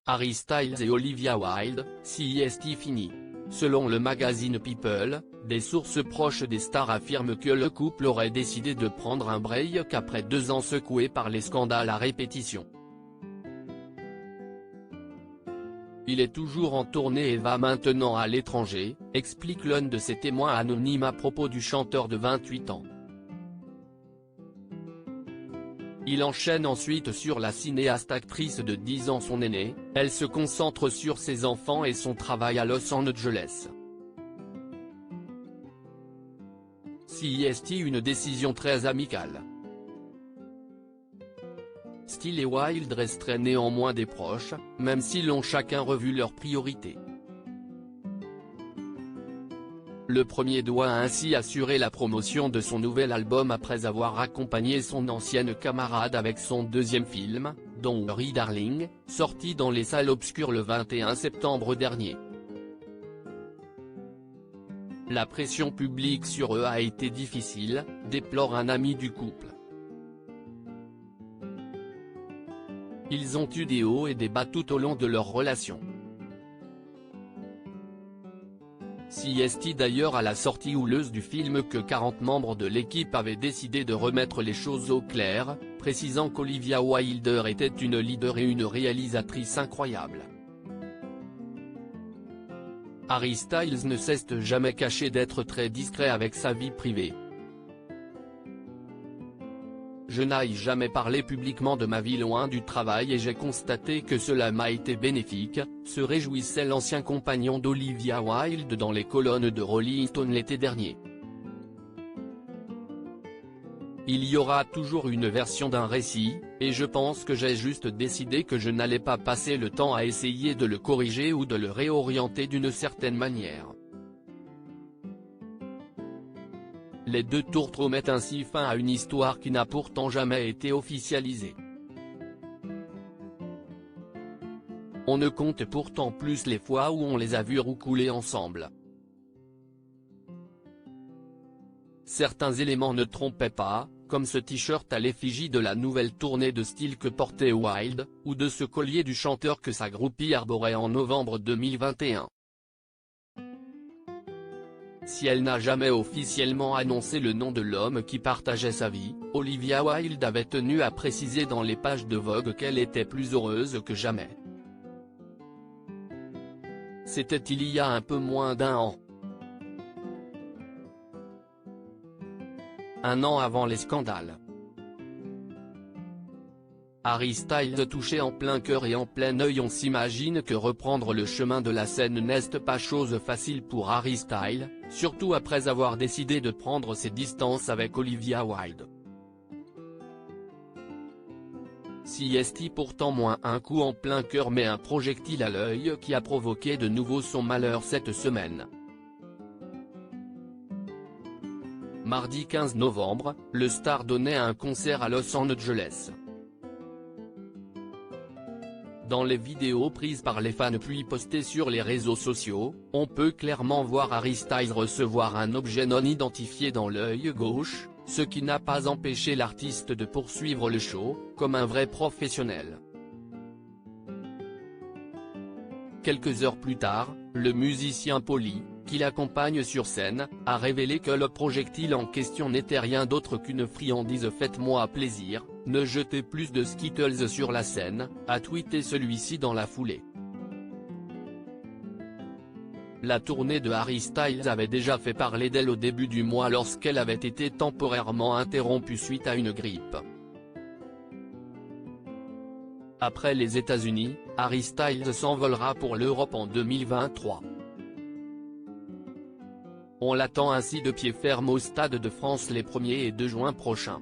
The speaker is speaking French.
Harry Styles et Olivia Wilde, CEST fini. Selon le magazine People, des sources proches des stars affirment que le couple aurait décidé de prendre un break après 2 ans secoués par les scandales à répétition. Il est toujours en tournée et va maintenant à l'étranger, explique l'un de ses témoins anonymes à propos du chanteur de 28 ans. Il enchaîne ensuite sur la cinéaste-actrice de 10 ans son aînée, elle se concentre sur ses enfants et son travail à Los Angeles. CEST une décision très amicale. Styles et Wilde resteraient néanmoins des proches, même s'ils ont chacun revu leurs priorités. Le premier doit ainsi assurer la promotion de son nouvel album après avoir accompagné son ancienne camarade avec son 2e film, Don't Worry Darling, sorti dans les salles obscures le 21 septembre dernier. La pression publique sur eux a été difficile, déplore un ami du couple. Ils ont eu des hauts et des bas tout au long de leur relation. CEST d'ailleurs à la sortie houleuse du film que 40 membres de l'équipe avaient décidé de remettre les choses au clair, précisant qu'Olivia Wilde était une leader et une réalisatrice incroyable. Harry Styles ne s'est jamais caché d'être très discret avec sa vie privée. Je n'ai jamais parlé publiquement de ma vie loin du travail et j'ai constaté que cela m'a été bénéfique, se réjouissait l'ancien compagnon d'Olivia Wilde dans les colonnes de Rolling Stone l'été dernier. Il y aura toujours une version d'un récit, et je pense que j'ai juste décidé que je n'allais pas passer le temps à essayer de le corriger ou de le réorienter d'une certaine manière. Les 2 tourtereaux mettent ainsi fin à une histoire qui n'a pourtant jamais été officialisée. On ne compte pourtant plus les fois où on les a vus roucouler ensemble. Certains éléments ne trompaient pas, comme ce t-shirt à l'effigie de la nouvelle tournée de style que portait Wilde, ou de ce collier du chanteur que sa groupie arborait en novembre 2021. Si elle n'a jamais officiellement annoncé le nom de l'homme qui partageait sa vie, Olivia Wilde avait tenu à préciser dans les pages de Vogue qu'elle était plus heureuse que jamais. C'était il y a un peu moins d'1 an. Un an avant les scandales. Harry Styles touché en plein cœur et en plein œil. On s'imagine que reprendre le chemin de la scène n'est pas chose facile pour Harry Styles, surtout après avoir décidé de prendre ses distances avec Olivia Wilde. CEST pourtant moins un coup en plein cœur mais un projectile à l'œil qui a provoqué de nouveau son malheur cette semaine. Mardi 15 novembre, le star donnait un concert à Los Angeles. Dans les vidéos prises par les fans puis postées sur les réseaux sociaux, on peut clairement voir Harry Styles recevoir un objet non identifié dans l'œil gauche, ce qui n'a pas empêché l'artiste de poursuivre le show, comme un vrai professionnel. Quelques heures plus tard, le musicien Pauly, qui l'accompagne sur scène, a révélé que le projectile en question n'était rien d'autre qu'une friandise. Faites-moi plaisir, ne jetez plus de Skittles sur la scène, a tweeté celui-ci dans la foulée. La tournée de Harry Styles avait déjà fait parler d'elle au début du mois lorsqu'elle avait été temporairement interrompue suite à une grippe. Après les États-Unis, Harry Styles s'envolera pour l'Europe en 2023. On l'attend ainsi de pied ferme au Stade de France les 1er et 2 juin prochains.